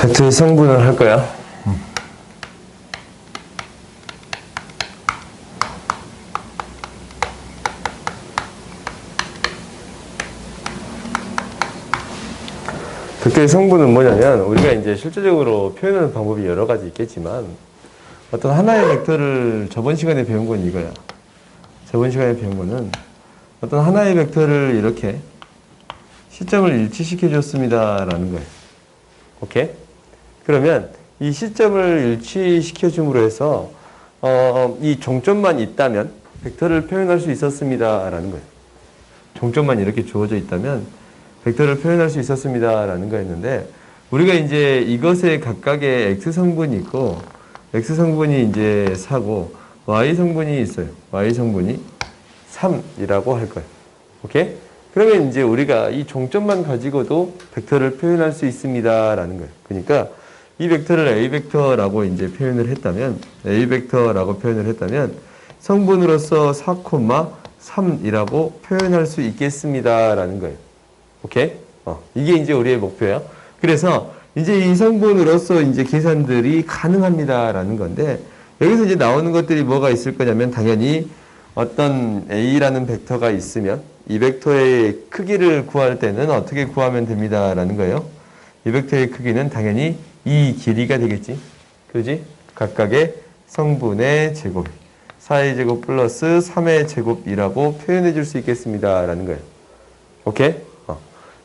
벡터의 성분을 할 거야. 벡터의 성분은 뭐냐면, 우리가 이제 실제적으로 표현하는 방법이 여러 가지 있겠지만, 어떤 하나의 벡터를 저번 시간에 배운 건 이거야. 저번 시간에 배운 거는 어떤 하나의 벡터를 이렇게 시점을 일치시켜 줬습니다 라는 거예요. 오케이? 그러면 이 시점을 일치시켜 줌으로 해서 이 종점만 있다면 벡터를 표현할 수 있었습니다 라는 거예요. 종점만 이렇게 주어져 있다면 벡터를 표현할 수 있었습니다 라는 거였는데, 우리가 이제 이것에 각각의 x 성분이 있고 x 성분이 이제 4고 y 성분이 있어요. y 성분이 3이라고 할 거예요. 오케이? 그러면 이제 우리가 이 종점만 가지고도 벡터를 표현할 수 있습니다 라는 거예요. 그러니까 이 벡터를 A 벡터라고 이제 표현을 했다면, A 벡터라고 표현을 했다면 성분으로서 4,3이라고 표현할 수 있겠습니다 라는 거예요. 오케이? 이게 이제 우리의 목표예요. 그래서 이제 이 성분으로서 이제 계산들이 가능합니다 라는 건데, 여기서 이제 나오는 것들이 뭐가 있을 거냐면, 당연히 어떤 A라는 벡터가 있으면 이 벡터의 크기를 구할 때는 어떻게 구하면 됩니다 라는 거예요. 이 벡터의 크기는 당연히 이 길이가 되겠지. 그지? 각각의 성분의 제곱, 4의 제곱 플러스 3의 제곱이라고 표현해 줄 수 있겠습니다 라는 거예요. 오케이?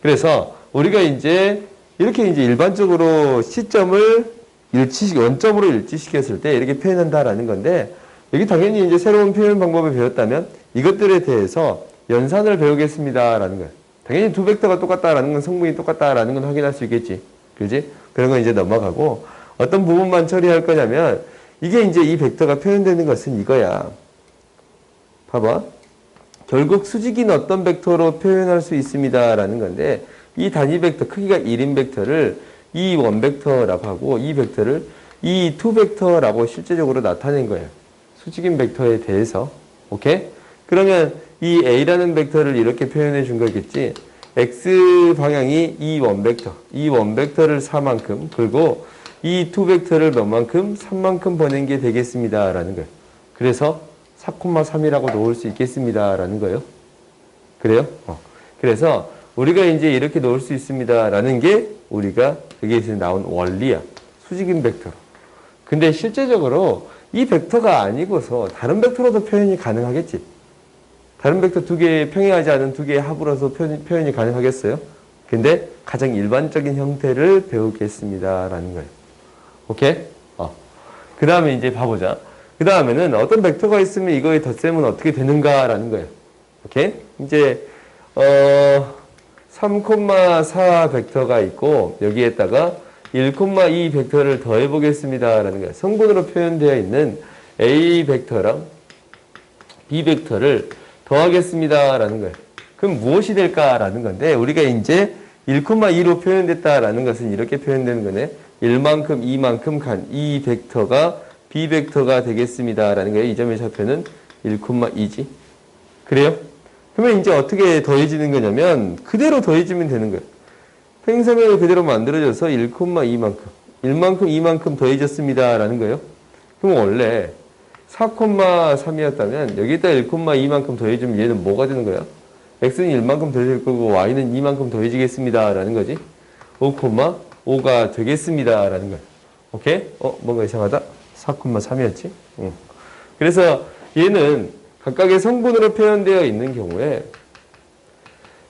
그래서 우리가 이제 이렇게 이제 일반적으로 시점을 원점으로 일치시켰을 때 이렇게 표현한다라는 건데, 여기 당연히 이제 새로운 표현 방법을 배웠다면 이것들에 대해서 연산을 배우겠습니다라는 거예요. 당연히 두 벡터가 똑같다라는 건, 성분이 똑같다라는 건 확인할 수 있겠지. 그지? 그런 건 이제 넘어가고, 어떤 부분만 처리할 거냐면, 이게 이제 이 벡터가 표현되는 것은 이거야. 봐봐. 결국 수직인 어떤 벡터로 표현할 수 있습니다라는 건데, 이 단위 벡터, 크기가 1인 벡터를 이 원 벡터라고 하고, 이 벡터를 이 투 벡터라고 실제적으로 나타낸 거예요. 수직인 벡터에 대해서. 오케이? 그러면 이 A라는 벡터를 이렇게 표현해 준 거겠지. X 방향이 이 원 벡터, 이 원 벡터를 4만큼, 그리고 이 투 벡터를 몇 만큼? 3만큼 보낸 게 되겠습니다 라는 거예요. 그래서 4,3이라고 놓을 수 있겠습니다 라는 거예요. 그래요? 그래서 우리가 이제 이렇게 놓을 수 있습니다 라는 게 우리가 여기에서 나온 원리야. 수직인 벡터로. 근데 실제적으로 이 벡터가 아니고서 다른 벡터로도 표현이 가능하겠지. 다른 벡터 두 개, 평행하지 않은 두 개의 합으로서 표현이 가능하겠어요? 근데 가장 일반적인 형태를 배우겠습니다 라는 거예요. 오케이? 그 다음에 이제 봐보자. 그 다음에는 어떤 벡터가 있으면 이거의 덧셈은 어떻게 되는가 라는 거예요. 오케이? 이제 3,4 벡터가 있고, 여기에다가 1,2 벡터를 더해 보겠습니다 라는 거예요. 성분으로 표현되어 있는 A 벡터랑 B 벡터를 더하겠습니다 라는 거예요. 그럼 무엇이 될까라는 건데, 우리가 이제 1,2로 표현됐다라는 것은 이렇게 표현되는 거네. 1만큼, 2만큼 간 이 벡터가 B 벡터가 되겠습니다 라는 거예요. 이 점의 좌표는 1,2지. 그래요? 그러면 이제 어떻게 더해지는 거냐면, 그대로 더해지면 되는 거예요. 평행사면을 그대로 만들어져서 1,2만큼, 1만큼, 2만큼 더해졌습니다 라는 거예요. 그럼 원래 4,3이었다면 여기에다 1,2만큼 더해주면 얘는 뭐가 되는 거야? x는 1만큼 더해질 거고 y는 2만큼 더해지겠습니다 라는 거지. 5,5가 되겠습니다 라는 거야. 오케이? 뭔가 이상하다? 4,3이었지? 그래서 얘는 각각의 성분으로 표현되어 있는 경우에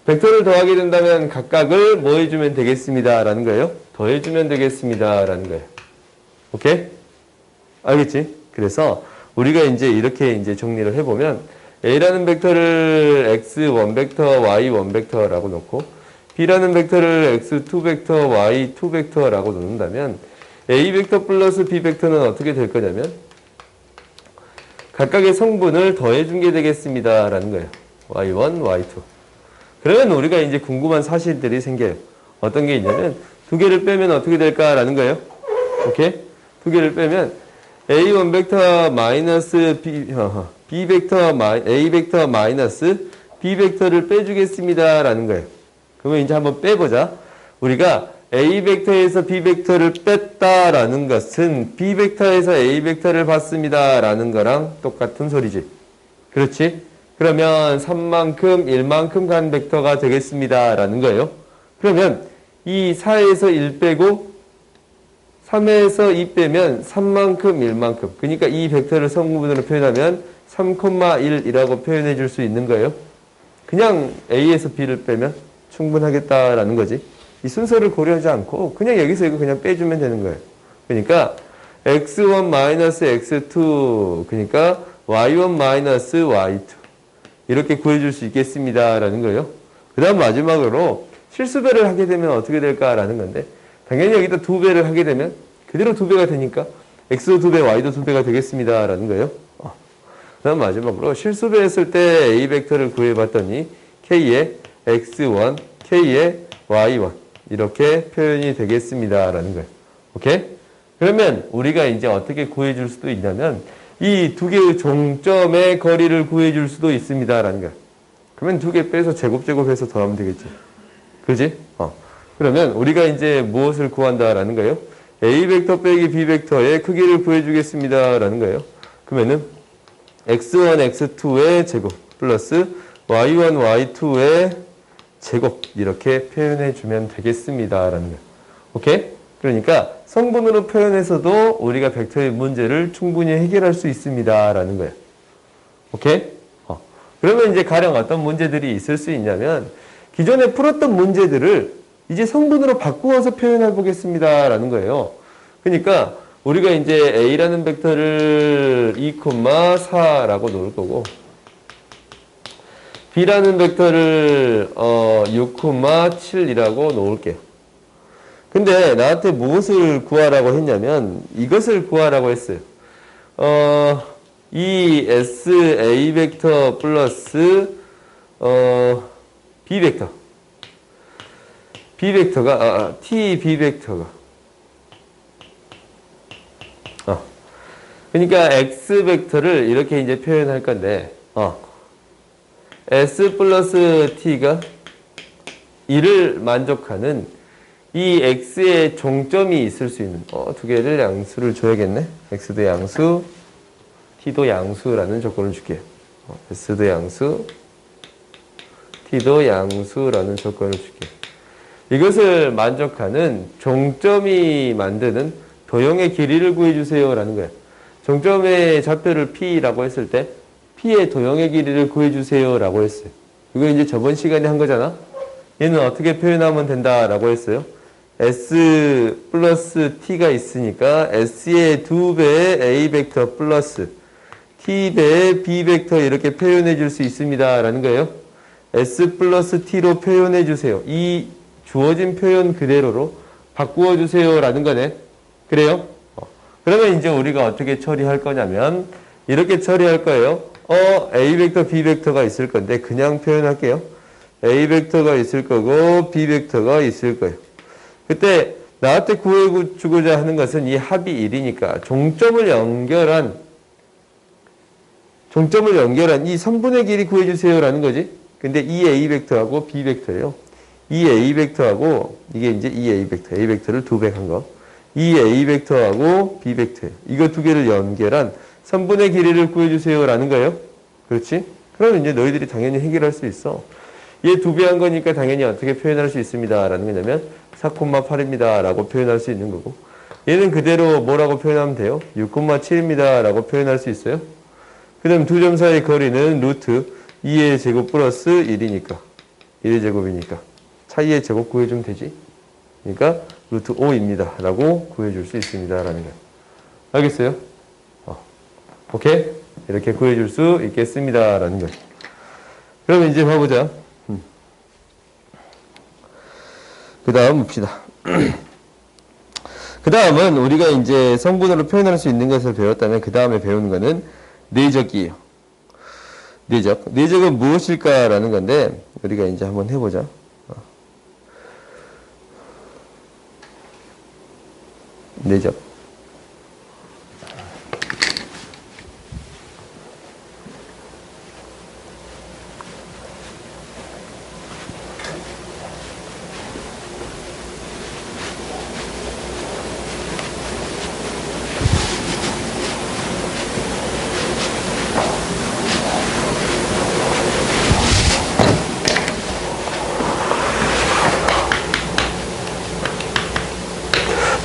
벡터를 더하게 된다면 각각을 뭐 해주면 되겠습니다 라는 거예요. 더해주면 되겠습니다 라는 거예요. 오케이? 알겠지? 그래서 우리가 이제 이렇게 이제 정리를 해보면, A라는 벡터를 X1 벡터, Y1 벡터라고 놓고, B라는 벡터를 X2 벡터, Y2 벡터라고 놓는다면, A 벡터 플러스 B 벡터는 어떻게 될 거냐면, 각각의 성분을 더해준 게 되겠습니다 라는 거예요. Y1, Y2. 그러면 우리가 이제 궁금한 사실들이 생겨요. 어떤 게 있냐면, 두 개를 빼면 어떻게 될까라는 거예요. 오케이? 두 개를 빼면 A1 벡터 마이너스 B 벡터 A 벡터 마이너스 B 벡터를 빼주겠습니다 라는 거예요. 그러면 이제 한번 빼보자. 우리가 A 벡터에서 B 벡터를 뺐다라는 것은 B 벡터에서 A 벡터를 받습니다라는 거랑 똑같은 소리지. 그렇지? 그러면 3만큼 1만큼 간 벡터가 되겠습니다라는 거예요. 그러면 이 4에서 1 빼고 3에서 2 빼면 3만큼 1만큼. 그러니까 이 벡터를 성분으로 표현하면 3,1이라고 표현해 줄 수 있는 거예요. 그냥 A에서 B를 빼면 충분하겠다라는 거지. 이 순서를 고려하지 않고 그냥 여기서 이거 그냥 빼주면 되는 거예요. 그러니까 x1-x2 그러니까 y1-y2 이렇게 구해줄 수 있겠습니다라는 거예요. 그 다음 마지막으로 실수배를 하게 되면 어떻게 될까라는 건데 당연히 여기다 2배를 하게 되면 그대로 2배가 되니까 x도 2배, y도 2배가 되겠습니다라는 거예요. 그 다음 마지막으로 실수배 했을 때 A 벡터를 구해봤더니 K의 x1, K의 y1 이렇게 표현이 되겠습니다라는 거예요. 오케이? 그러면 우리가 이제 어떻게 구해줄 수도 있냐면 이 두 개의 종점의 거리를 구해줄 수도 있습니다라는 거예요. 그러면 두 개 빼서 제곱해서 더하면 되겠지. 그지? 그러면 우리가 이제 무엇을 구한다라는 거예요? A 벡터 빼기 B 벡터의 크기를 구해주겠습니다라는 거예요. 그러면은 x1, x2의 제곱 플러스 y1, y2의 제곱 이렇게 표현해 주면 되겠습니다라는 거예요. 오케이? 그러니까 성분으로 표현해서도 우리가 벡터의 문제를 충분히 해결할 수 있습니다라는 거예요. 오케이? 그러면 이제 가령 어떤 문제들이 있을 수 있냐면 기존에 풀었던 문제들을 이제 성분으로 바꾸어서 표현해 보겠습니다라는 거예요. 그러니까 우리가 이제 A라는 벡터를 2,4라고 놓을 거고 B라는 벡터를 6,7이라고 놓을게요. 근데 나한테 무엇을 구하라고 했냐면 이것을 구하라고 했어요. 이 SA 벡터 플러스 B 벡터 B 벡터가 TB 벡터가 그러니까 X 벡터를 이렇게 이제 표현할 건데 S 플러스 T가 1을 만족하는 이 X의 종점이 있을 수 있는 두 개를 양수를 줘야겠네. X도 양수, T도 양수라는 조건을 줄게요. S도 양수, T도 양수라는 조건을 줄게요. 이것을 만족하는 종점이 만드는 도형의 길이를 구해주세요 라는 거예요. 종점의 좌표를 P라고 했을 때 P의 도형의 길이를 구해주세요 라고 했어요. 이거 이제 저번 시간에 한 거잖아. 얘는 어떻게 표현하면 된다라고 했어요. S 플러스 T가 있으니까 S의 2배의 A 벡터 플러스 T배의 B 벡터 이렇게 표현해 줄 수 있습니다 라는 거예요. S 플러스 T로 표현해 주세요. 이 주어진 표현 그대로로 바꾸어 주세요 라는 거네. 그래요? 그러면 이제 우리가 어떻게 처리할 거냐면 이렇게 처리할 거예요. A 벡터, B 벡터가 있을 건데 그냥 표현할게요. A 벡터가 있을 거고 B 벡터가 있을 거예요. 그때 나한테 구해주고자 하는 것은 이 합이 1이니까 종점을 연결한 이 선분의 길이 구해주세요 라는 거지. 근데 이 A 벡터하고 B 벡터예요. 이 A 벡터하고 이게 이제 이 A 벡터, A 벡터를 2배 한 거. 이 A 벡터하고 B 벡터예요. 이거 두 개를 연결한 선분의 길이를 구해주세요 라는 거예요. 그렇지? 그러면 이제 너희들이 당연히 해결할 수 있어. 얘 2배 한 거니까 당연히 어떻게 표현할 수 있습니다 라는 거냐면 4,8입니다 라고 표현할 수 있는 거고 얘는 그대로 뭐라고 표현하면 돼요? 6,7입니다 라고 표현할 수 있어요. 그 다음 두 점 사이의 거리는 루트 2의 제곱 플러스 1이니까 1의 제곱이니까 차이의 제곱 구해주면 되지. 그러니까 루트 5입니다 라고 구해줄 수 있습니다 라는 거예요. 알겠어요? 오케이? 이렇게 구해줄 수 있겠습니다 라는 거예요. 그럼 이제 봐보자. 그 다음 봅시다. 그 다음은 우리가 이제 성분으로 표현할 수 있는 것을 배웠다면 그 다음에 배우는 거는 내적이에요. 내적. 내적은 무엇일까라는 건데 우리가 이제 한번 해보자. 내적.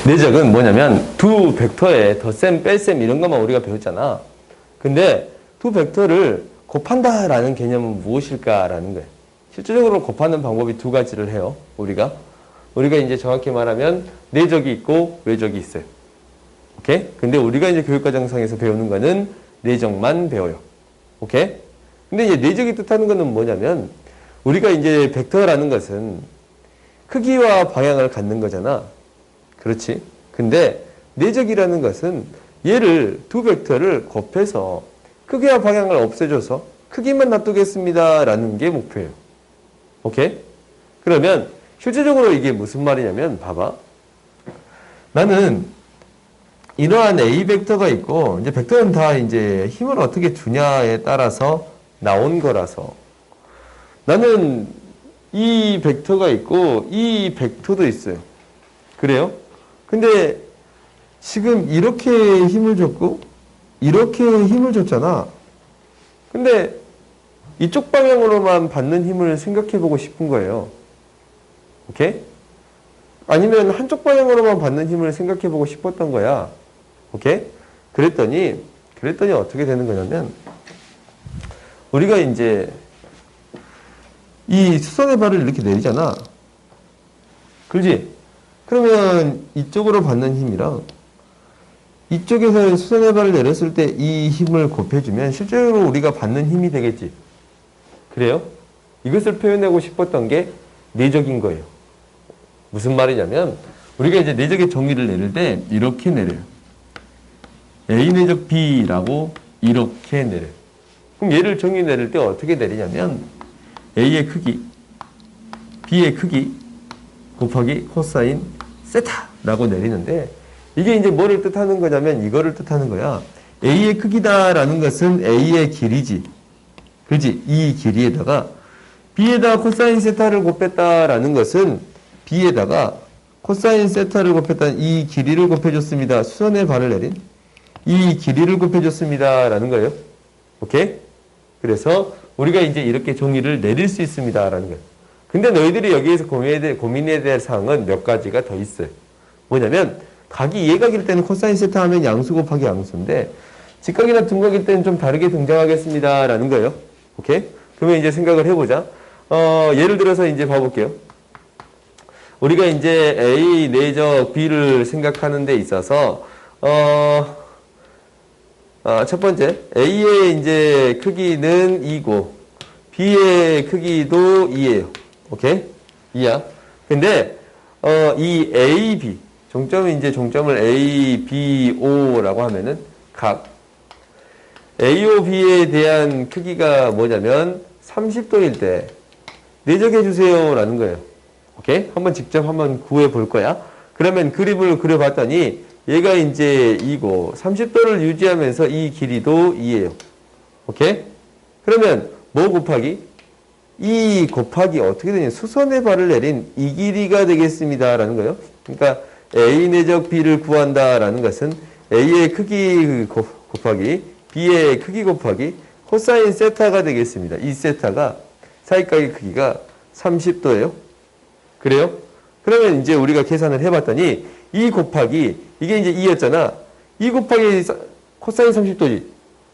내적은 뭐냐면 두 벡터의 덧셈, 뺄셈 이런 것만 우리가 배웠잖아. 근데 두 벡터를 곱한다라는 개념은 무엇일까라는 거예요. 실질적으로 곱하는 방법이 두 가지를 해요. 우리가 이제 정확히 말하면 내적이 있고 외적이 있어요. 오케이? 근데 우리가 이제 교육과정상에서 배우는 거는 내적만 배워요. 오케이? 근데 이제 내적이 뜻하는 거는 뭐냐면 우리가 이제 벡터라는 것은 크기와 방향을 갖는 거잖아. 그렇지? 근데 내적이라는 것은 얘를 두 벡터를 곱해서 크기와 방향을 없애줘서 크기만 놔두겠습니다 라는 게 목표예요. 오케이? 그러면 실제적으로 이게 무슨 말이냐면 봐봐. 나는 이러한 A 벡터가 있고 이제 벡터는 다 이제 힘을 어떻게 주냐에 따라서 나온 거라서 나는 이 벡터가 있고 이 벡터도 있어요. 그래요? 근데 지금 이렇게 힘을 줬고 이렇게 힘을 줬잖아. 근데 이쪽 방향으로만 받는 힘을 생각해 보고 싶은 거예요. 오케이? 아니면 한쪽 방향으로만 받는 힘을 생각해 보고 싶었던 거야. 오케이? 그랬더니 어떻게 되는 거냐면 우리가 이제 이 수선의 발을 이렇게 내리잖아. 그렇지? 그러면 이쪽으로 받는 힘이랑 이쪽에서 수선의 발을 내렸을 때 이 힘을 곱해주면 실제로 우리가 받는 힘이 되겠지. 그래요? 이것을 표현하고 싶었던 게 내적인 거예요. 무슨 말이냐면 우리가 이제 내적의 정의를 내릴 때 이렇게 내려요. A 내적 B라고 이렇게 내려요. 그럼 얘를 정의 내릴 때 어떻게 내리냐면 A의 크기, B의 크기 곱하기 코사인 세타라고 내리는데 이게 이제 뭐를 뜻하는 거냐면 이거를 뜻하는 거야. A의 크기다라는 것은 A의 길이지. 그렇지? 이 길이에다가 B에다가 코사인 세타를 곱했다라는 것은 B에다가 코사인 세타를 곱했다는 이 길이를 곱해줬습니다. 수선의 발을 내린 이 길이를 곱해줬습니다. 라는 거예요. 오케이? 그래서 우리가 이제 이렇게 종이를 내릴 수 있습니다. 라는 거예요. 근데 너희들이 여기에서 고민해야 될 사항은 몇 가지가 더 있어요. 뭐냐면 각이 예각일 때는 코사인 세타 하면 양수 곱하기 양수인데 직각이나 둔각일 때는 좀 다르게 등장하겠습니다. 라는 거예요. 오케이? 그러면 이제 생각을 해보자. 예를 들어서 이제 봐볼게요. 우리가 이제 A 내적 B를 생각하는 데 있어서, 첫 번째, A의 이제 크기는 2고, B의 크기도 2예요. 오케이? 2야. 근데, 이 A, B, 종점을 A, B, O라고 하면은 각 A, O, B에 대한 크기가 뭐냐면 30도일 때 내적해 주세요 라는 거예요. 오케이? 한번 구해 볼 거야. 그러면 그림을 그려봤더니 얘가 이제 2고 30도를 유지하면서 이 길이도 2예요. 오케이? 그러면 뭐 곱하기? 이 곱하기 어떻게 되냐? 수선의 발을 내린 이 길이가 되겠습니다 라는 거예요. 그러니까 A 내적 B를 구한다라는 것은 A의 크기 곱하기 B의 크기 곱하기 코사인 세타가 되겠습니다. 이 세타가 사이각의 크기가 30도예요. 그래요? 그러면 이제 우리가 계산을 해봤더니 2 곱하기 이게 이제 2였잖아. 2 곱하기 코사인 30도지.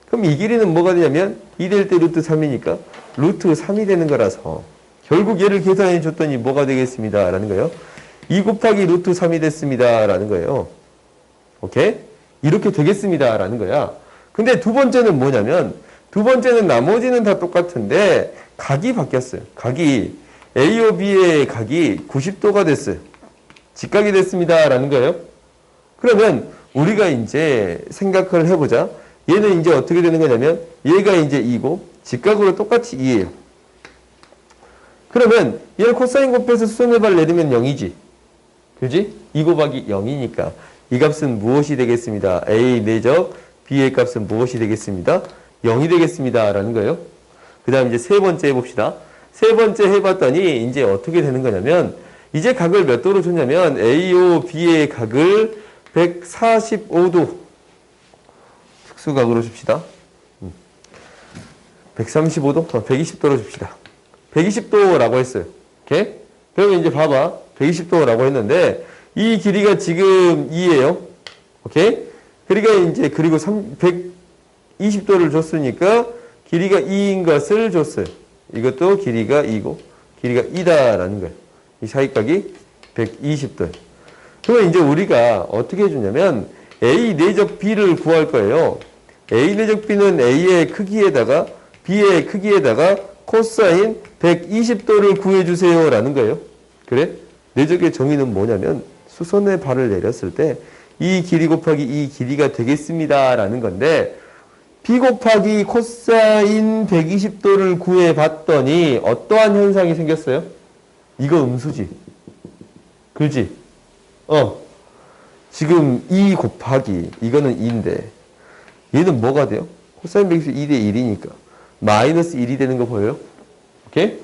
그럼 이 길이는 뭐가 되냐면 2 될 때 루트 3이니까 루트 3이 되는 거라서 결국 얘를 계산해 줬더니 뭐가 되겠습니다. 라는 거예요. 2 곱하기 루트 3이 됐습니다. 라는 거예요. 오케이? 이렇게 되겠습니다. 라는 거야. 근데 두 번째는 뭐냐면 두 번째는 나머지는 다 똑같은데 각이 바뀌었어요. 각이 A, B의 각이 90도가 됐어요. 직각이 됐습니다. 라는 거예요. 그러면 우리가 이제 생각을 해보자. 얘는 이제 어떻게 되는 거냐면 얘가 이제 2고 직각으로 똑같이 2예요. 그러면 얘를 코사인 곱해서 수선의 발 내리면 0이지. 그지? 2 곱하기 0이니까 이 값은 무엇이 되겠습니다. A 내적 B의 값은 무엇이 되겠습니다. 0이 되겠습니다. 라는 거예요. 그 다음 이제 세 번째 해봅시다. 세 번째 해봤더니 이제 어떻게 되는 거냐면 이제 각을 몇 도로 줬냐면 AO B의 각을 145도 특수각으로 줍시다. 135도? 120도로 줍시다. 120도라고 했어요. 오케이? 그러면 이제 봐봐. 120도라고 했는데 이 길이가 지금 2예요. 오케이? 그러니까 이제 그리고 120도를 줬으니까 길이가 2인 것을 줬어요. 이것도 길이가 2고 길이가 2다라는 거예요. 이 사이각이 120도예요. 그러면 이제 우리가 어떻게 해주냐면 A 내적 B를 구할 거예요. A 내적 B는 A의 크기에다가 B의 크기에다가 코사인 120도를 구해주세요 라는 거예요. 그래? 내적의 정의는 뭐냐면 수선의 발을 내렸을 때 이 길이 곱하기 이 길이가 되겠습니다 라는 건데 B 곱하기 코사인 120도를 구해봤더니 어떠한 현상이 생겼어요? 이거 음수지. 그렇지? 지금 2 곱하기 이거는 2인데 얘는 뭐가 돼요? 코사인 120도 2대 1이니까 마이너스 1이 되는 거 보여요? 오케이?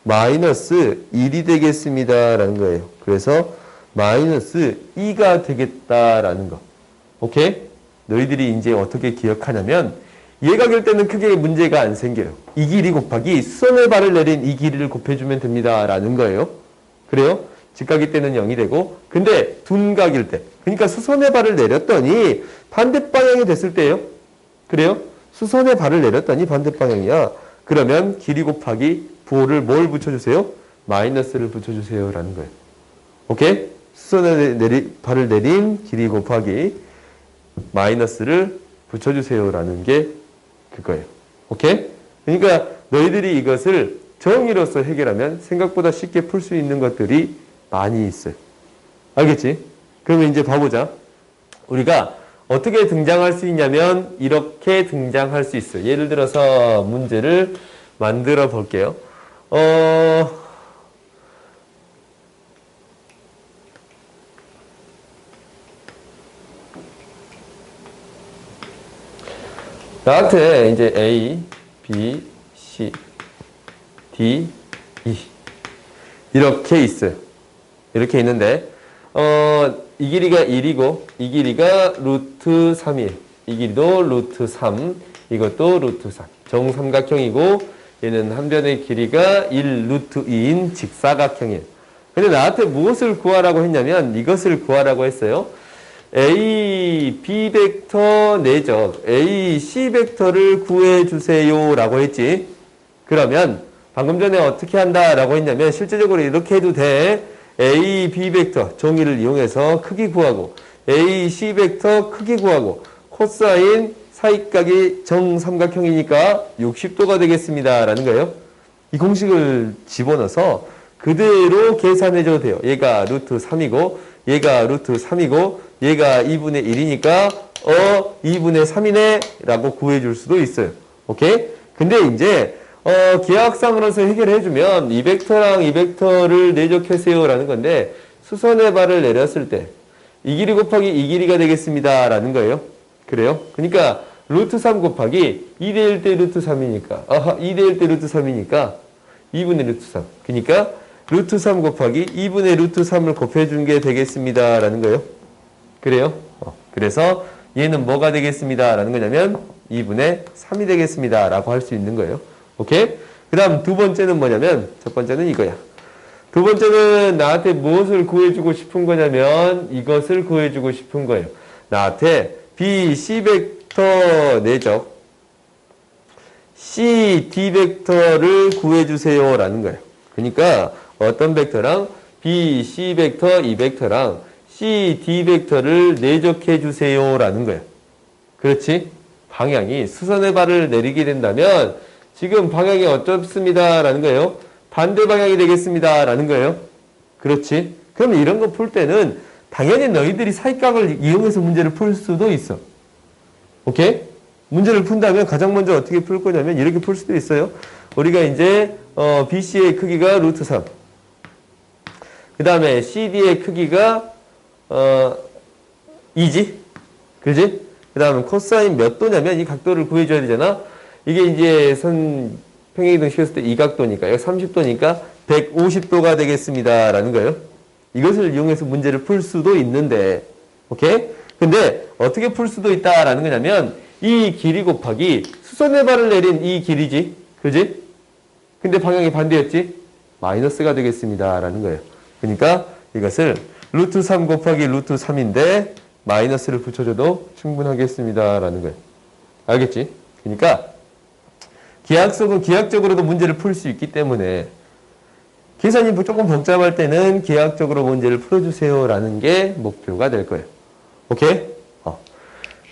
마이너스 1이 되겠습니다 라는 거예요. 그래서 마이너스 2가 되겠다라는 거. 오케이? 너희들이 이제 어떻게 기억하냐면 예각일 때는 크게 문제가 안 생겨요. 이 길이 곱하기 수선의 발을 내린 이 길이를 곱해주면 됩니다 라는 거예요. 그래요? 직각일 때는 0이 되고 근데 둔각일 때 그러니까 수선의 발을 내렸더니 반대 방향이 됐을 때예요. 그래요? 수선의 발을 내렸더니 반대 방향이야. 그러면 길이 곱하기 부호를 뭘 붙여주세요? 마이너스를 붙여주세요 라는 거예요. 오케이? 수선의 발을 내린 길이 곱하기 마이너스를 붙여주세요 라는 게 그거예요. 오케이? 그러니까 너희들이 이것을 정의로서 해결하면 생각보다 쉽게 풀 수 있는 것들이 많이 있어요. 알겠지? 그러면 이제 봐보자. 우리가 어떻게 등장할 수 있냐면 이렇게 등장할 수 있어요. 예를 들어서 문제를 만들어 볼게요. 나한테 이제 A, B, C, D, E 이렇게 있어요. 이렇게 있는데 이 길이가 1이고 이 길이가 루트 3이에요. 이 길이도 루트 3, 이것도 루트 3. 정삼각형이고 얘는 한 변의 길이가 1 루트 2인 직사각형이에요. 근데 나한테 무엇을 구하라고 했냐면 이것을 구하라고 했어요. A, B 벡터 내적 A, C 벡터를 구해주세요 라고 했지. 그러면 방금 전에 어떻게 한다라고 했냐면 실제적으로 이렇게 해도 돼. A, B 벡터 정의를 이용해서 크기 구하고 A, C 벡터 크기 구하고 코사인 사이각이 정삼각형이니까 60도가 되겠습니다 라는 거예요. 이 공식을 집어넣어서 그대로 계산해줘도 돼요. 얘가 루트 3이고 얘가 루트 3이고 얘가 2분의 1이니까 2분의 3이네 라고 구해줄 수도 있어요. 오케이? 근데 이제 기하학상으로서 해결해주면 이 벡터랑 이 벡터를 내적하세요 라는 건데 수선의 발을 내렸을 때 이 길이 곱하기 이 길이가 되겠습니다 라는 거예요. 그래요? 그러니까 루트 3 곱하기 2대 1대 루트 3이니까 2대 1대 루트 3이니까 2분의 루트 3 그러니까 루트 3 곱하기 2분의 루트 3을 곱해준 게 되겠습니다 라는 거예요. 그래요? 그래서 얘는 뭐가 되겠습니다 라는 거냐면 2분의 3이 되겠습니다 라고 할 수 있는 거예요. 오케이? 그 다음 두 번째는 뭐냐면 첫 번째는 이거야. 두 번째는 나한테 무엇을 구해주고 싶은 거냐면 이것을 구해주고 싶은 거예요. 나한테 B, C 벡터 내적 C, D 벡터를 구해주세요 라는 거예요. 그러니까 어떤 벡터랑 B, C 벡터, 이 벡터랑 C, D 벡터를 내적해 주세요 라는 거예요. 그렇지? 방향이 수선의 발을 내리게 된다면 지금 방향이 어떻습니다 라는 거예요. 반대 방향이 되겠습니다 라는 거예요. 그렇지? 그럼 이런 거 풀 때는 당연히 너희들이 사이각을 이용해서 문제를 풀 수도 있어. 오케이? 문제를 푼다면 가장 먼저 어떻게 풀 거냐면 이렇게 풀 수도 있어요. 우리가 이제 BC의 크기가 루트 3. 그 다음에 CD의 크기가 2지? 그지? 그 다음에 코사인 몇 도냐면 이 각도를 구해줘야 되잖아. 이게 이제 평행이동 시켰을 때 이 각도니까 여기 30도니까 150도가 되겠습니다 라는 거예요. 이것을 이용해서 문제를 풀 수도 있는데 오케이? 근데 어떻게 풀 수도 있다라는 거냐면 이 길이 곱하기 수선의 발을 내린 이 길이지. 그지? 근데 방향이 반대였지? 마이너스가 되겠습니다 라는 거예요. 그러니까 이것을 루트 3 곱하기 루트 3인데 마이너스를 붙여줘도 충분하겠습니다. 라는 거예요. 알겠지? 그러니까 기하학적으로도 문제를 풀 수 있기 때문에 계산이 조금 복잡할 때는 기하학적으로 문제를 풀어주세요. 라는 게 목표가 될 거예요. 오케이?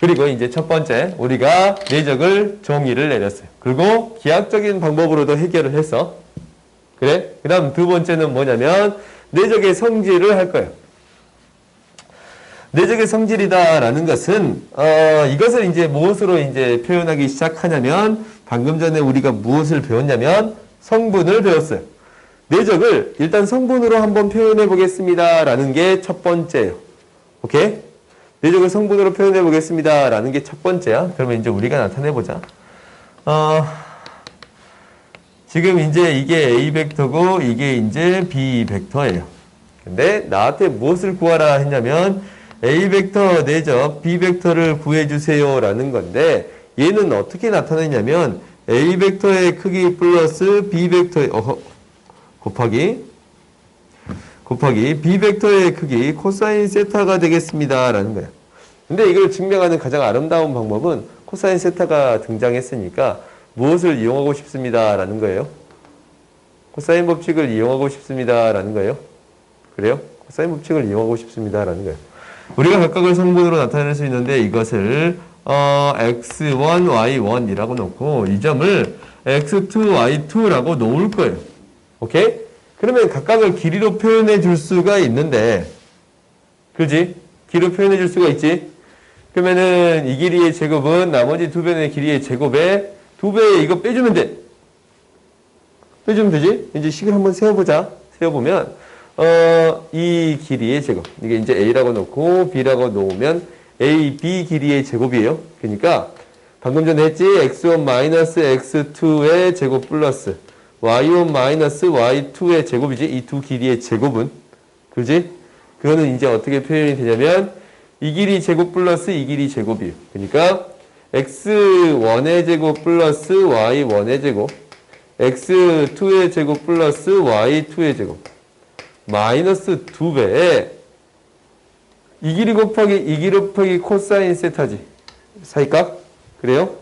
그리고 이제 첫 번째, 우리가 내적을 정의를 내렸어요. 그리고 기하학적인 방법으로도 해결을 했어. 그래? 그 다음 두 번째는 뭐냐면, 내적의 성질을 할 거예요. 내적의 성질이다라는 것은, 이것을 이제 무엇으로 이제 표현하기 시작하냐면, 방금 전에 우리가 무엇을 배웠냐면, 성분을 배웠어요. 내적을 일단 성분으로 한번 표현해 보겠습니다. 라는 게 첫 번째예요. 오케이? 내적을 성분으로 표현해 보겠습니다. 라는 게 첫 번째야. 그러면 이제 우리가 나타내 보자. 지금 이제 이게 A 벡터고 이게 이제 B 벡터예요. 근데 나한테 무엇을 구하라 했냐면 A 벡터 내적 B 벡터를 구해 주세요. 라는 건데 얘는 어떻게 나타내냐면 A 벡터의 크기 플러스 B 벡터의 곱하기 B 벡터의 크기 코사인 세타가 되겠습니다. 라는 거예요. 근데 이걸 증명하는 가장 아름다운 방법은 코사인 세타가 등장했으니까 무엇을 이용하고 싶습니다. 라는 거예요. 코사인 법칙을 이용하고 싶습니다. 라는 거예요. 그래요? 코사인 법칙을 이용하고 싶습니다. 라는 거예요. 우리가 각각을 성분으로 나타낼 수 있는데 이것을 x1, y1이라고 놓고 이 점을 x2, y2라고 놓을 거예요. 오케이? 그러면 각각을 길이로 표현해 줄 수가 있는데, 그지? 길이로 표현해 줄 수가 있지? 그러면은 이 길이의 제곱은 나머지 두 배의 길이의 제곱에 두 배 이거 빼주면 돼. 빼주면 되지? 이제 식을 한번 세워보자. 세워보면, 이 길이의 제곱. 이게 이제 A라고 놓고 B라고 놓으면 A, B 길이의 제곱이에요. 그러니까 방금 전에 했지? X1 마이너스 X2의 제곱 플러스 y1 마이너스 y2의 제곱이지. 이 두 길이의 제곱은. 그지? 그거는 이제 어떻게 표현이 되냐면 이 길이 제곱 플러스 이 길이 제곱이에요. 그러니까 x1의 제곱 플러스 y1의 제곱 x2의 제곱 플러스 y2의 제곱 마이너스 2배에 이 길이 곱하기 이 길이 곱하기 코사인 세타지. 사이값? 그래요?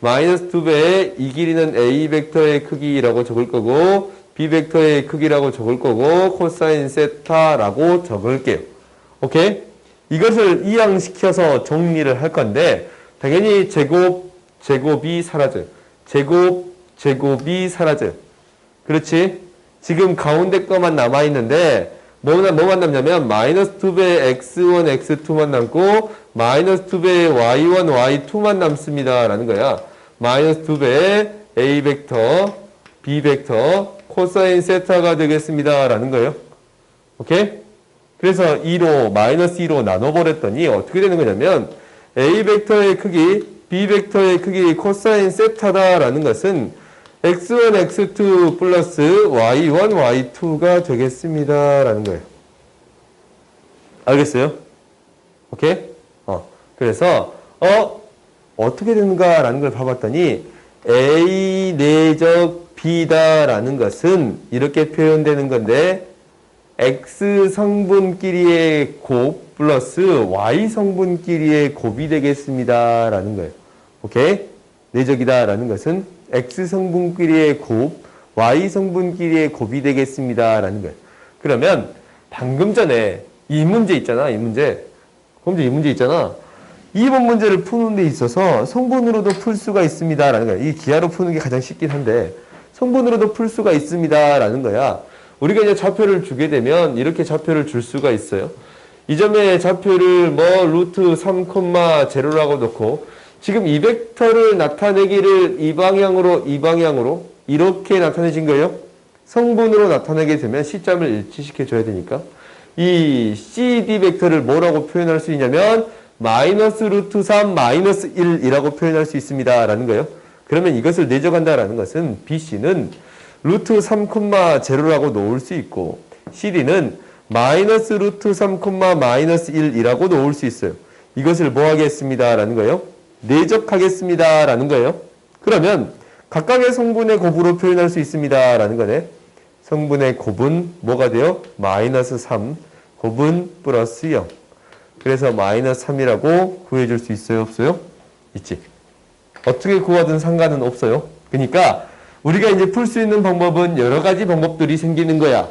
마이너스 2배에 이 길이는 A 벡터의 크기라고 적을 거고 B 벡터의 크기라고 적을 거고 코사인 세타라고 적을게요. 오케이? 이것을 이항시켜서 정리를 할 건데 당연히 제곱이 사라져요. 제곱이 사라져요. 그렇지? 지금 가운데 거만 남아있는데 뭐만 남냐면 마이너스 2배의 x1, x2만 남고 마이너스 2배의 y1, y2만 남습니다. 라는 거야. 마이너스 2배의 a 벡터, b 벡터, 코사인 세타가 되겠습니다. 라는 거예요. 오케이? 그래서 2로, 마이너스 2로 나눠버렸더니 어떻게 되는 거냐면 a 벡터의 크기, b 벡터의 크기 코사인 세타다라는 것은 x1, x2 플러스 y1, y2가 되겠습니다. 라는 거예요. 알겠어요? 오케이? 그래서, 어떻게 되는가? 라는 걸 봐봤더니, A 내적 B다라는 것은 이렇게 표현되는 건데, X 성분끼리의 곱 플러스 Y 성분끼리의 곱이 되겠습니다. 라는 거예요. 오케이? 내적이다. 라는 것은 X 성분끼리의 곱, Y 성분끼리의 곱이 되겠습니다. 라는 거예요. 그러면 방금 전에 이 문제 있잖아. 이 문제. 이 문제 있잖아. 2번 문제를 푸는 데 있어서 성분으로도 풀 수가 있습니다. 라는 거야. 이 기하로 푸는 게 가장 쉽긴 한데 성분으로도 풀 수가 있습니다. 라는 거야. 우리가 이제 좌표를 주게 되면 이렇게 좌표를 줄 수가 있어요. 이 점의 좌표를 루트 3,0라고 놓고 지금 이 벡터를 나타내기를 이 방향으로 이렇게 나타내진 거예요. 성분으로 나타내게 되면 C점을 일치시켜 줘야 되니까 이 CD 벡터를 뭐라고 표현할 수 있냐면 마이너스 루트 3 마이너스 1이라고 표현할 수 있습니다. 라는 거예요. 그러면 이것을 내적한다라는 것은 BC는 루트 3,0라고 놓을 수 있고 CD는 마이너스 루트 3, 마이너스 1이라고 놓을 수 있어요. 이것을 뭐 하겠습니다. 라는 거예요. 내적하겠습니다. 라는 거예요. 그러면 각각의 성분의 곱으로 표현할 수 있습니다. 라는 거네. 성분의 곱은 뭐가 돼요? 마이너스 3 곱은 플러스 0. 그래서 마이너스 3이라고 구해줄 수 있어요? 없어요? 있지. 어떻게 구하든 상관은 없어요. 그러니까 우리가 이제 풀 수 있는 방법은 여러 가지 방법들이 생기는 거야.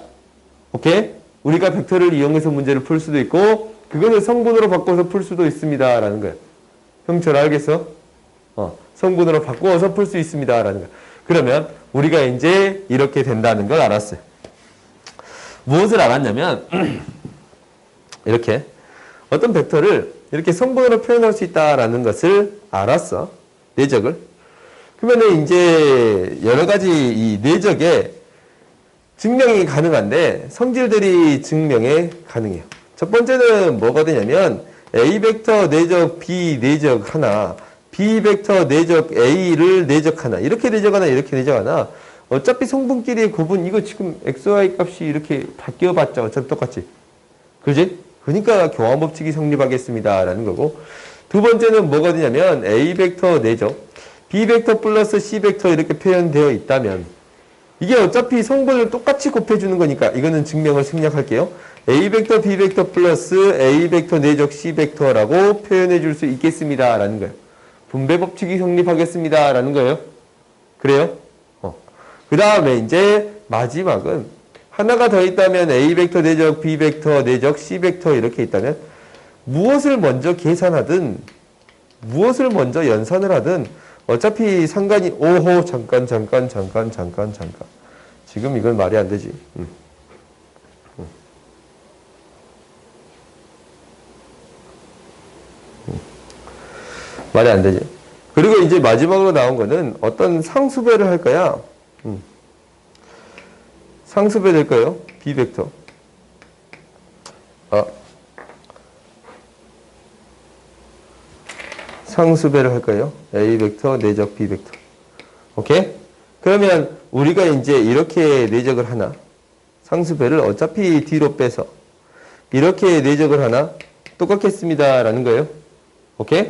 오케이? 우리가 벡터를 이용해서 문제를 풀 수도 있고 그거는 성분으로 바꿔서 풀 수도 있습니다. 라는 거야. 형철 알겠어? 성분으로 바꾸어서 풀 수 있습니다. 라는 거야. 그러면 우리가 이제 이렇게 된다는 걸 알았어요. 무엇을 알았냐면 이렇게 어떤 벡터를 이렇게 성분으로 표현할 수 있다라는 것을 알았어. 내적을. 그러면 이제 여러 가지 이 내적에 증명이 가능한데 성질들이 증명이 가능해요. 첫 번째는 뭐가 되냐면 A 벡터 내적 B 내적 하나, B 벡터 내적 A를 내적하나, 이렇게 내적하나 이렇게 내적하나 어차피 성분끼리의 구분 이거 지금 XY 값이 이렇게 바뀌어봤자 어차피 똑같지. 그지? 그러니까 교환 법칙이 성립하겠습니다. 라는 거고. 두 번째는 뭐가 되냐면 A 벡터 내적 B 벡터 플러스 C 벡터 이렇게 표현되어 있다면 이게 어차피 성분을 똑같이 곱해주는 거니까 이거는 증명을 생략할게요. A 벡터 B 벡터 플러스 A 벡터 내적 C 벡터라고 표현해 줄 수 있겠습니다. 라는 거예요. 분배 법칙이 성립하겠습니다. 라는 거예요. 그래요? 그 다음에 이제 마지막은 하나가 더 있다면 A 벡터 내적 B 벡터 내적 C 벡터 이렇게 있다면 무엇을 먼저 계산하든 무엇을 먼저 연산을 하든 어차피 상관이 오호 잠깐 지금 이건 말이 안 되지. 말이 안 되지. 그리고 이제 마지막으로 나온 거는 어떤 상수배를 할 거야. 상수배 될 거예요. B 벡터. 상수배를 할 거예요. A 벡터 내적 B 벡터. 오케이? 그러면 우리가 이제 이렇게 내적을 하나, 상수배를 어차피 뒤로 빼서 이렇게 내적을 하나 똑같겠습니다. 라는 거예요. 오케이?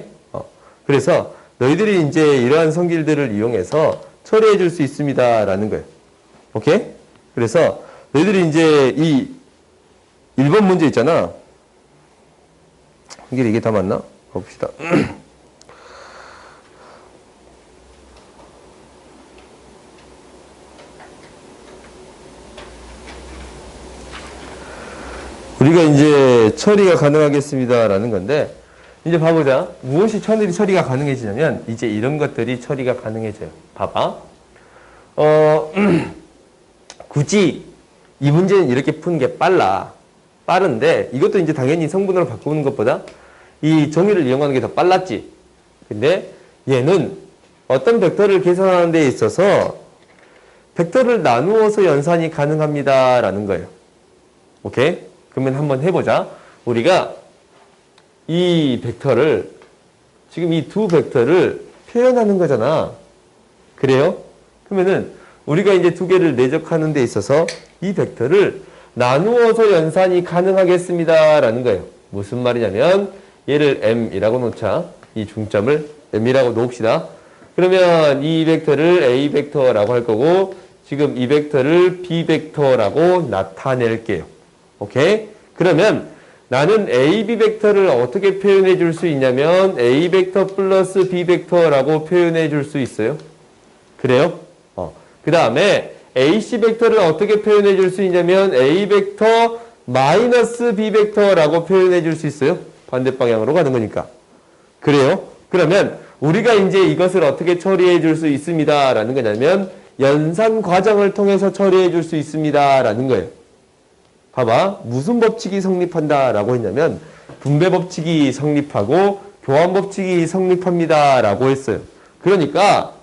그래서 너희들이 이제 이러한 성질들을 이용해서 처리해 줄 수 있습니다. 라는 거예요. 오케이? 그래서 너희들이 이제 이 1번 문제 있잖아. 이게 다 맞나? 봅시다. 우리가 이제 처리가 가능하겠습니다. 라는 건데, 이제 봐보자. 무엇이 처리가 가능해지냐면, 이제 이런 것들이 처리가 가능해져요. 봐봐. 굳이 이 문제는 이렇게 푸는 게 빠른데, 이것도 이제 당연히 성분으로 바꾸는 것보다 이 정의를 이용하는 게 더 빨랐지. 근데 얘는 어떤 벡터를 계산하는 데 있어서 벡터를 나누어서 연산이 가능합니다. 라는 거예요. 오케이? 그러면 한번 해보자. 우리가 이 벡터를 지금 이 두 벡터를 표현하는 거잖아. 그래요? 그러면은 우리가 이제 두 개를 내적하는 데 있어서 이 벡터를 나누어서 연산이 가능하겠습니다. 라는 거예요. 무슨 말이냐면 얘를 M이라고 놓자. 이 중점을 M이라고 놓읍시다. 그러면 이 벡터를 A 벡터라고 할 거고 지금 이 벡터를 B 벡터라고 나타낼게요. 오케이? 그러면 나는 A, B 벡터를 어떻게 표현해 줄 수 있냐면 A 벡터 플러스 B 벡터라고 표현해 줄 수 있어요. 그래요? 그 다음에 AC 벡터를 어떻게 표현해 줄 수 있냐면 A 벡터 마이너스 B 벡터라고 표현해 줄 수 있어요. 반대 방향으로 가는 거니까. 그래요? 그러면 우리가 이제 이것을 어떻게 처리해 줄 수 있습니다. 라는 거냐면 연산 과정을 통해서 처리해 줄 수 있습니다. 라는 거예요. 봐봐. 무슨 법칙이 성립한다 라고 했냐면 분배 법칙이 성립하고 교환 법칙이 성립합니다 라고 했어요. 그러니까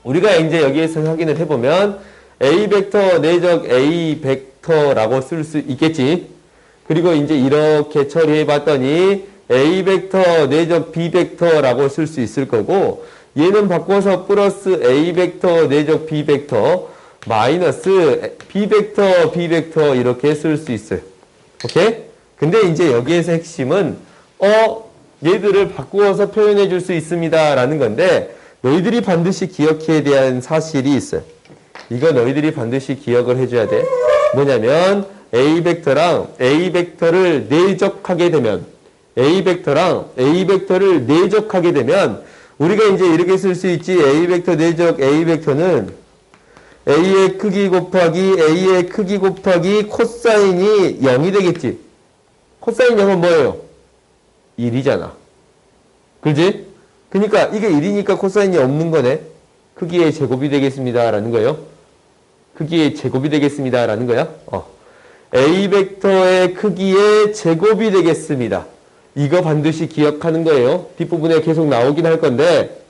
우리가 이제 여기에서 확인을 해보면 A 벡터 내적 A 벡터라고 쓸 수 있겠지. 그리고 이제 이렇게 처리해 봤더니 A 벡터 내적 B 벡터라고 쓸 수 있을 거고 얘는 바꿔서 플러스 A 벡터 내적 B 벡터 마이너스 B 벡터 이렇게 쓸 수 있어요. 오케이? 근데 이제 여기에서 핵심은 얘들을 바꾸어서 표현해 줄 수 있습니다. 라는 건데 너희들이 반드시 기억해야 되는 사실이 있어요. 이거 너희들이 반드시 기억을 해줘야 돼. 뭐냐면 A 벡터랑 A 벡터를 내적하게 되면 A 벡터랑 A 벡터를 내적하게 되면 우리가 이제 이렇게 쓸 수 있지. A 벡터 내적 A 벡터는 A의 크기 곱하기 A의 크기 곱하기 코사인이 0이 되겠지. 코사인 0은 뭐예요? 1이잖아. 그렇지? 그러니까 이게 1이니까 코사인이 없는 거네. 크기의 제곱이 되겠습니다. 라는 거예요. 크기의 제곱이 되겠습니다. 라는 거야. A 벡터의 크기의 제곱이 되겠습니다. 이거 반드시 기억하는 거예요. 뒷부분에 계속 나오긴 할 건데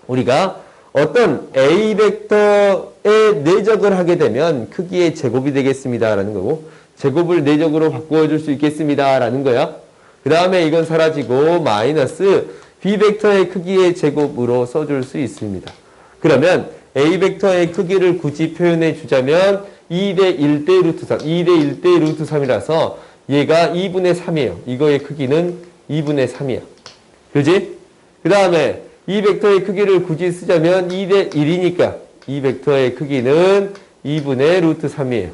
우리가 어떤 A 벡터의 내적을 하게 되면 크기의 제곱이 되겠습니다. 라는 거고 제곱을 내적으로 바꾸어줄 수 있겠습니다. 라는 거야. 그 다음에 이건 사라지고 마이너스 B 벡터의 크기의 제곱으로 써줄 수 있습니다. 그러면 A 벡터의 크기를 굳이 표현해 주자면 2대 1대 루트 3, 2대 1대 루트 3이라서 얘가 2분의 3이에요. 이거의 크기는 2분의 3이야. 그지? 그 다음에 이 벡터의 크기를 굳이 쓰자면 2대 1이니까 이 벡터의 크기는 2분의 루트 3이에요.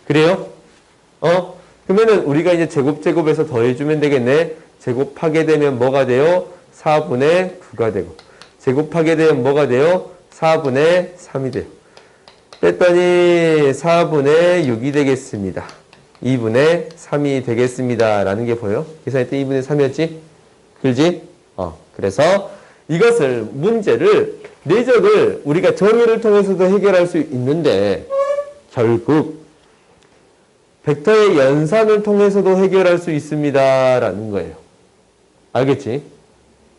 그래요? 그러면은 우리가 이제 제곱에서 더해주면 되겠네. 제곱하게 되면 뭐가 돼요? 4분의 9가 되고 제곱하게 되면 뭐가 돼요? 4분의 3이 돼요. 뺐더니 4분의 6이 되겠습니다. 2분의 3이 되겠습니다. 라는 게 보여? 계산할 때 2분의 3이었지? 그렇지? 그래서 이것을 문제를 내적을 우리가 정의를 통해서도 해결할 수 있는데 결국 벡터의 연산을 통해서도 해결할 수 있습니다. 라는 거예요. 알겠지?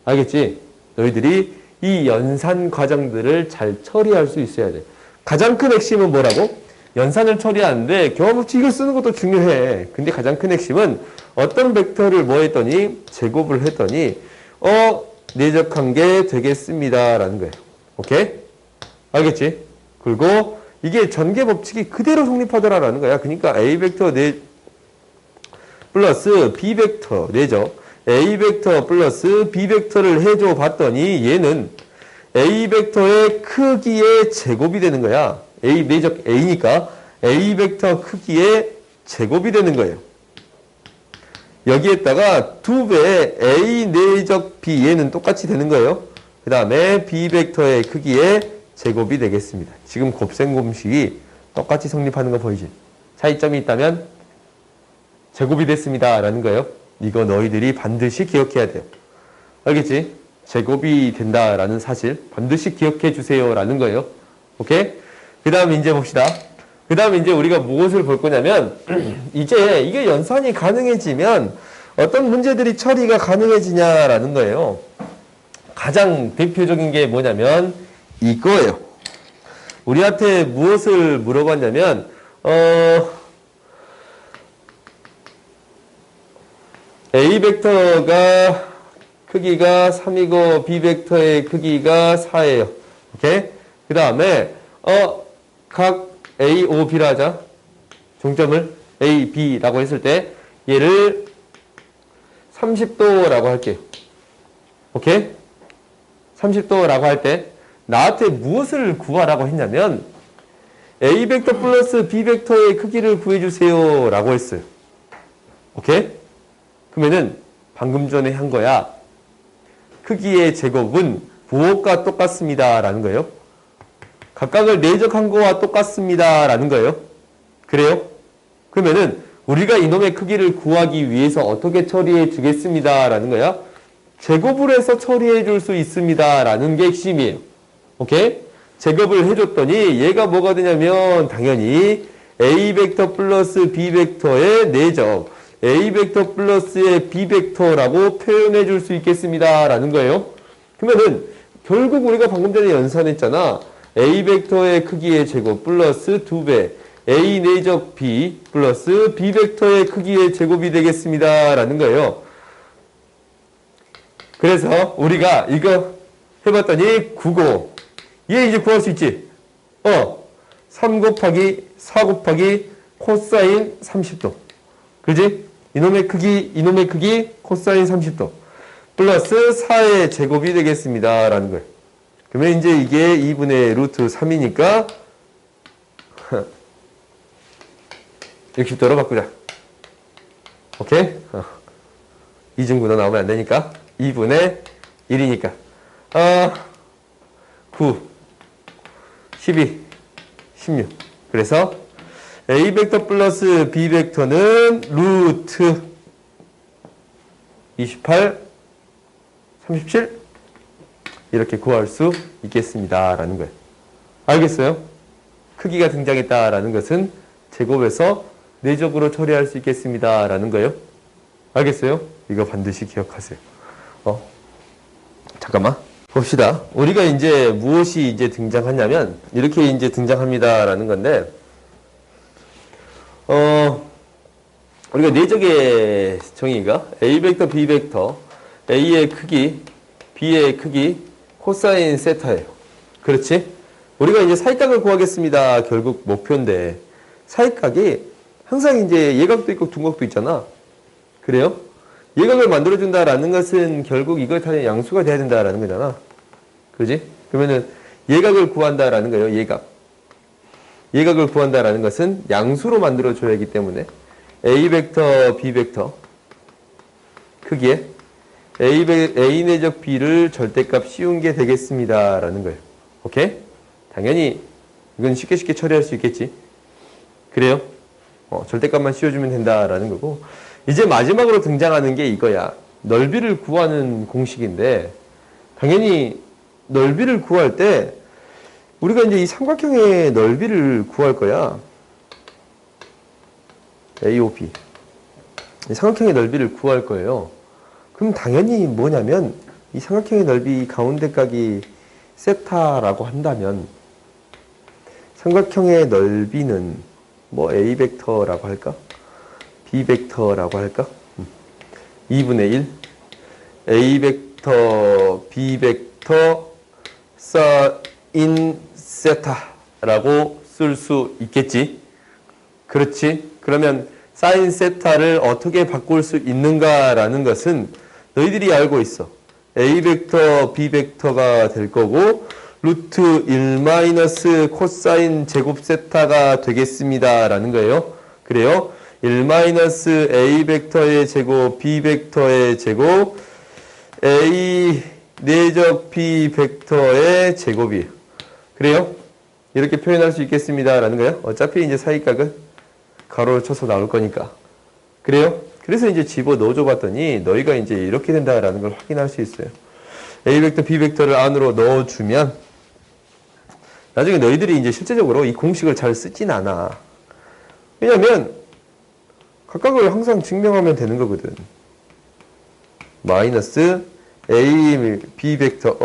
알겠지? 너희들이 이 연산 과정들을 잘 처리할 수 있어야 돼. 가장 큰 핵심은 뭐라고? 연산을 처리하는데 교환법칙 이걸 쓰는 것도 중요해. 근데 가장 큰 핵심은 어떤 벡터를 뭐 했더니 제곱을 했더니 내적한 게 되겠습니다. 라는 거예요. 오케이? 알겠지? 그리고 이게 전개 법칙이 그대로 성립하더라라는 거야. 그러니까 A 벡터 플러스 B 벡터 내적 A 벡터 플러스 B 벡터를 해줘 봤더니 얘는 A 벡터의 크기의 제곱이 되는 거야. A 내적 A니까 A 벡터 크기의 제곱이 되는 거예요. 여기에다가 2배의 A 내적 B 얘는 똑같이 되는 거예요. 그 다음에 B 벡터의 크기의 제곱이 되겠습니다. 지금 곱셈공식이 똑같이 성립하는 거 보이지? 차이점이 있다면 제곱이 됐습니다. 라는 거예요. 이거 너희들이 반드시 기억해야 돼요. 알겠지? 제곱이 된다라는 사실 반드시 기억해 주세요. 라는 거예요. 오케이? 그 다음 이제 봅시다. 그 다음에 이제 우리가 무엇을 볼 거냐면 이제 이게 연산이 가능해지면 어떤 문제들이 처리가 가능해지냐라는 거예요. 가장 대표적인 게 뭐냐면 이거예요. 우리한테 무엇을 물어봤냐면 A 벡터가 크기가 3이고 B 벡터의 크기가 4예요. 오케이? 그 다음에 각 A, O, B라 하자. 종점을 A, B라고 했을 때 얘를 30도라고 할게요. 오케이? 30도라고 할 때 나한테 무엇을 구하라고 했냐면 A 벡터 플러스 B 벡터의 크기를 구해주세요 라고 했어요. 오케이? 그러면은 방금 전에 한 거야. 크기의 제곱은 부호가 똑같습니다 라는 거예요. 각각을 내적한 거와 똑같습니다 라는 거예요. 그래요? 그러면은 우리가 이놈의 크기를 구하기 위해서 어떻게 처리해 주겠습니다 라는 거야. 제곱을 해서 처리해 줄 수 있습니다 라는 게 핵심이에요. 오케이? 제곱을 해줬더니 얘가 뭐가 되냐면 당연히 A 벡터 플러스 B 벡터의 내적 A 벡터 플러스의 B 벡터라고 표현해 줄 수 있겠습니다 라는 거예요. 그러면은 결국 우리가 방금 전에 연산했잖아. A 벡터의 크기의 제곱 플러스 2배 A 내적 B 플러스 B 벡터의 크기의 제곱이 되겠습니다 라는 거예요. 그래서 우리가 이거 해봤더니 9고 얘 이제 구할 수 있지? 3 곱하기 4 곱하기 코사인 30도. 그지? 이놈의 크기 코사인 30도. 플러스 4의 제곱이 되겠습니다. 라는 거예요. 그러면 이제 이게 2분의 루트 3이니까 60도로 바꾸자. 오케이? 이중분호 나오면 안 되니까. 2분의 1이니까. 9, 12, 16. 그래서 A 벡터 플러스 B 벡터는 루트 28, 37 이렇게 구할 수 있겠습니다. 라는 거예요. 알겠어요? 크기가 등장했다라는 것은 제곱에서 내적으로 처리할 수 있겠습니다. 라는 거예요. 알겠어요? 이거 반드시 기억하세요. 잠깐만. 봅시다. 우리가 이제 무엇이 이제 등장하냐면, 이렇게 이제 등장합니다. 라는 건데, 우리가 내적의 정의가 A 벡터, B 벡터, A의 크기, B의 크기, 코사인 세타예요. 그렇지? 우리가 이제 사익각을 구하겠습니다. 결국 목표인데, 사익각이 항상 이제 예각도 있고 둔각도 있잖아. 그래요? 예각을 만들어준다라는 것은 결국 이걸 타는 양수가 돼야 된다라는 거잖아. 그지? 그러면은 예각을 구한다라는 거예요. 예각. 예각을 구한다라는 것은 양수로 만들어줘야 하기 때문에 A 벡터, B 벡터 크기에 A 내적 B를 절대값 씌운 게 되겠습니다. 라는 거예요. 오케이? 당연히 이건 쉽게 처리할 수 있겠지. 그래요? 절대값만 씌워주면 된다라는 거고, 이제 마지막으로 등장하는 게 이거야. 넓이를 구하는 공식인데, 당연히 넓이를 구할 때 우리가 이제 이 삼각형의 넓이를 구할 거야. AOB. 이 삼각형의 넓이를 구할 거예요. 그럼 당연히 뭐냐면 이 삼각형의 넓이 가운데 각이 세타라고 한다면 삼각형의 넓이는 뭐 A 벡터라고 할까? B 벡터라고 할까? 2분의 1 A 벡터, B 벡터 사인 세타라고 쓸 수 있겠지. 그렇지? 그러면 사인 세타를 어떻게 바꿀 수 있는가라는 것은 너희들이 알고 있어. A 벡터, B 벡터가 될 거고 루트 1 마이너스 코사인 제곱 세타가 되겠습니다. 라는 거예요. 그래요? 1 마이너스 A 벡터의 제곱, B 벡터의 제곱, A 내적 B 벡터의 제곱이에요. 그래요? 이렇게 표현할 수 있겠습니다. 라는 거예요. 어차피 이제 사이각은 가로를 쳐서 나올 거니까. 그래요? 그래서 이제 집어 넣어줘 봤더니 너희가 이제 이렇게 된다라는 걸 확인할 수 있어요. A 벡터, B 벡터를 안으로 넣어주면 나중에 너희들이 이제 실제적으로 이 공식을 잘 쓰진 않아. 왜냐면 각각을 항상 증명하면 되는 거거든. 마이너스 A, B 벡터,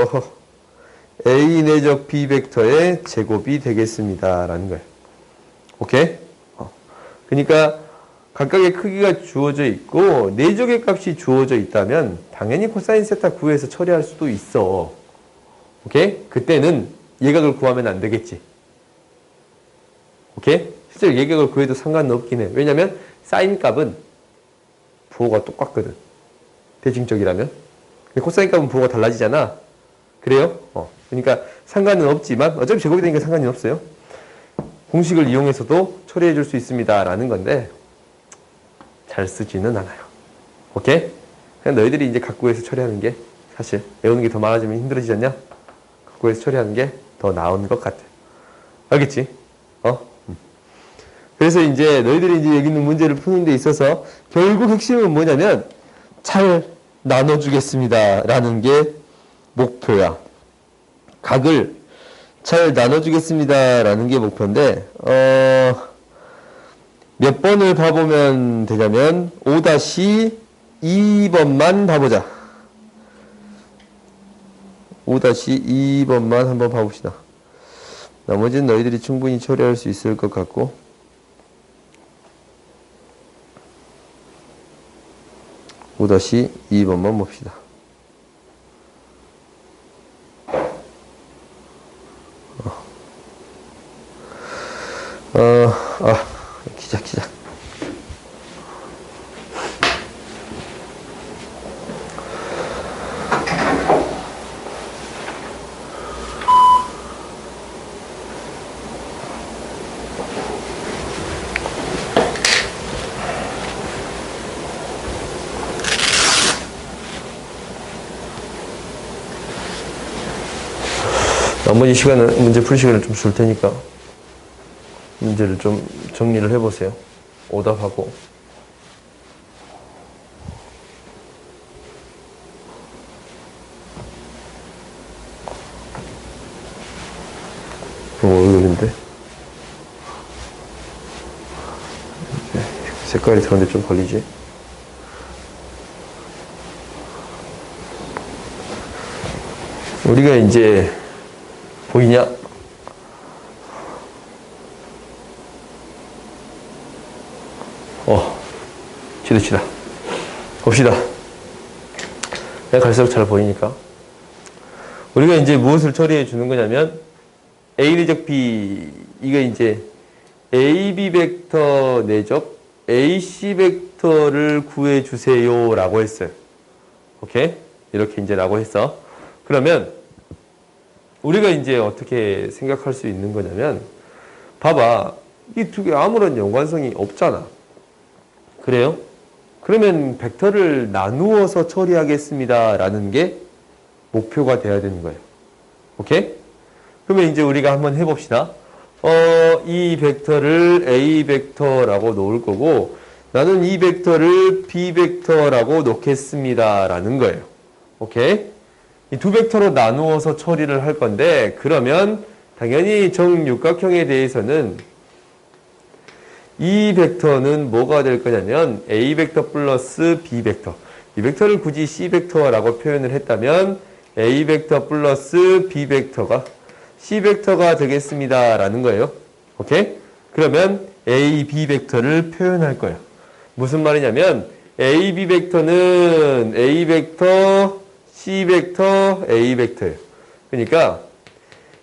A 내적 B 벡터의 제곱이 되겠습니다. 라는 거예요. 오케이? 그러니까 각각의 크기가 주어져 있고 내적의 값이 주어져 있다면 당연히 코사인 세타 구해서 처리할 수도 있어. 오케이? 그때는 예각을 구하면 안 되겠지. 오케이? 실제로 예각을 구해도 상관은 없긴 해. 왜냐면 사인 값은 부호가 똑같거든. 대칭적이라면. 코사인 값은 부호가 달라지잖아. 그래요? 그러니까 상관은 없지만 어차피 제곱이 되니까 상관이 없어요. 공식을 이용해서도 처리해 줄 수 있습니다. 라는 건데 잘 쓰지는 않아요. 오케이? 그냥 너희들이 이제 각구해서 처리하는 게 사실 외우는 게 더 많아지면 힘들어지지 않냐? 각구해서 처리하는 게 더 나은 것 같아. 알겠지? 그래서 이제 너희들이 이제 여기 있는 문제를 푸는 데 있어서 결국 핵심은 뭐냐면 잘 나눠주겠습니다. 라는 게 목표야. 각을 잘 나눠주겠습니다. 라는 게 목표인데, 몇 번을 봐보면 되냐면, 5-2번만 봐보자. 5-2번만 한번 봐봅시다. 나머지는 너희들이 충분히 처리할 수 있을 것 같고, 5-2번만 봅시다. 기자. 나머지 시간은 문제 풀 시간을 좀 줄 테니까 문제를 좀 정리를 해보세요. 오답하고. 얼굴인데 색깔이 들었는데 좀 걸리지? 우리가 이제 보이냐? 지도치다. 봅시다. 내가 갈수록 잘 보이니까. 우리가 이제 무엇을 처리해 주는 거냐면 A 내적 B, 이거 이제 AB 벡터 내적 AC 벡터를 구해 주세요 라고 했어요. 오케이? 이렇게 이제 라고 했어. 그러면 우리가 이제 어떻게 생각할 수 있는 거냐면, 봐봐. 이 두 개 아무런 연관성이 없잖아. 그래요? 그러면 벡터를 나누어서 처리하겠습니다 라는 게 목표가 돼야 되는 거예요. 오케이? 그러면 이제 우리가 한번 해봅시다. 이 벡터를 A 벡터라고 놓을 거고, 나는 이 벡터를 B 벡터라고 놓겠습니다 라는 거예요. 오케이? 이 두 벡터로 나누어서 처리를 할 건데, 그러면 당연히 정육각형에 대해서는 이 벡터는 뭐가 될 거냐면 A 벡터 플러스 B 벡터. 이 벡터를 굳이 C 벡터라고 표현을 했다면 A 벡터 플러스 B 벡터가 C 벡터가 되겠습니다 라는 거예요. 오케이? 그러면 A, B 벡터를 표현할 거예요. 무슨 말이냐면 A, B 벡터는 A 벡터, C 벡터, A 벡터예요. 그러니까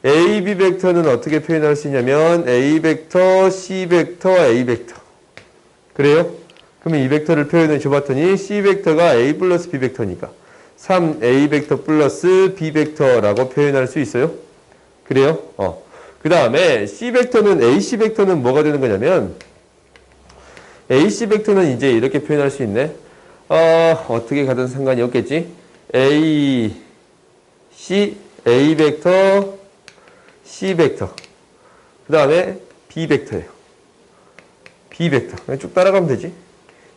A, B 벡터는 어떻게 표현할 수 있냐면 A 벡터, C 벡터, A 벡터. 그래요? 그러면 이 벡터를 표현해 줘봤더니 C 벡터가 A 플러스 B 벡터니까 3A 벡터 플러스 B 벡터라고 표현할 수 있어요. 그래요? 그 다음에 C 벡터는 AC 벡터는 뭐가 되는 거냐면 AC 벡터는 이제 이렇게 표현할 수 있네. 어떻게 가든 상관이 없겠지. A, C, A 벡터, C 벡터. 그 다음에 B 벡터예요. B 벡터. 그냥 쭉 따라가면 되지.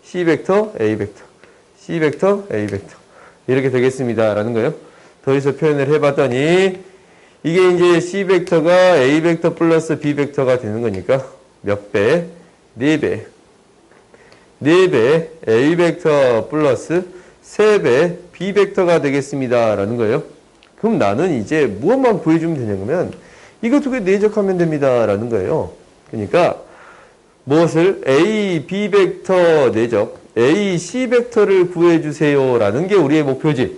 C 벡터, A 벡터. C 벡터, A 벡터. 이렇게 되겠습니다. 라는 거예요. 더해서 표현을 해봤더니 이게 이제 C 벡터가 A 벡터 플러스 B 벡터가 되는 거니까 몇 배? 4배. 4배 A 벡터 플러스 3배 B 벡터가 되겠습니다. 라는 거예요. 그럼 나는 이제 무엇만 구해주면 되냐면 이거 두 개 내적하면 됩니다. 라는 거예요. 그러니까 무엇을? A, B 벡터 내적 A, C 벡터를 구해주세요. 라는 게 우리의 목표지.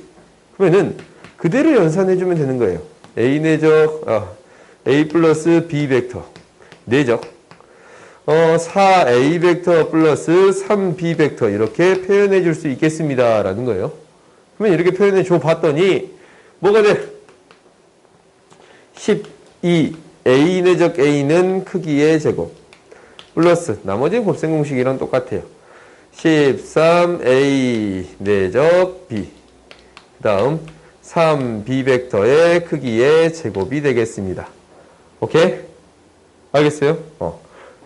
그러면은 그대로 연산해주면 되는 거예요. A 내적, A 플러스 B 벡터 내적 4A 벡터 플러스 3B 벡터 이렇게 표현해 줄 수 있겠습니다. 라는 거예요. 그러면 이렇게 표현해 줘 봤더니 뭐가 돼? 12 A 내적 A는 크기의 제곱 플러스 나머지는 곱셈 공식이랑 똑같아요. 13A 내적 B 그 다음 3B 벡터의 크기의 제곱이 되겠습니다. 오케이? 알겠어요?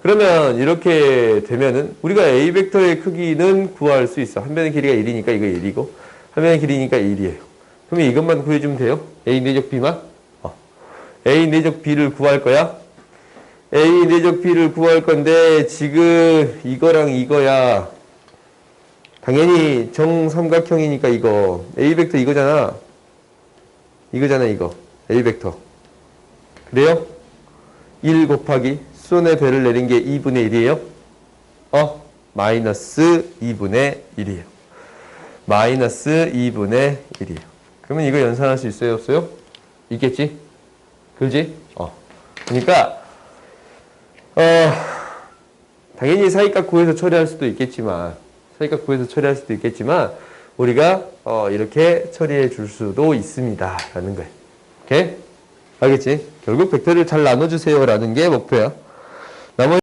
그러면 이렇게 되면은 우리가 A 벡터의 크기는 구할 수 있어. 한 변의 길이가 1이니까 이거 1이고 한 변의 길이니까 1이에요. 그러면 이것만 구해주면 돼요. A 내적 B만. A 내적 B를 구할 거야. A 내적 B를 구할 건데 지금 이거랑 이거야. 당연히 정삼각형이니까 이거 A 벡터 이거잖아. 이거잖아 이거. A 벡터. 그래요? 1 곱하기 수선의 배를 내린 게 2분의 1이에요? 마이너스 2분의 1이에요. 마이너스 2분의 1이에요. 그러면 이거 연산할 수 있어요? 없어요? 있겠지? 그지? 그러니까 당연히 사이값 구해서 처리할 수도 있겠지만 우리가 이렇게 처리해 줄 수도 있습니다. 라는 거예요. 오케이? 알겠지? 결국 벡터를 잘 나눠주세요. 라는 게 목표야. 나머지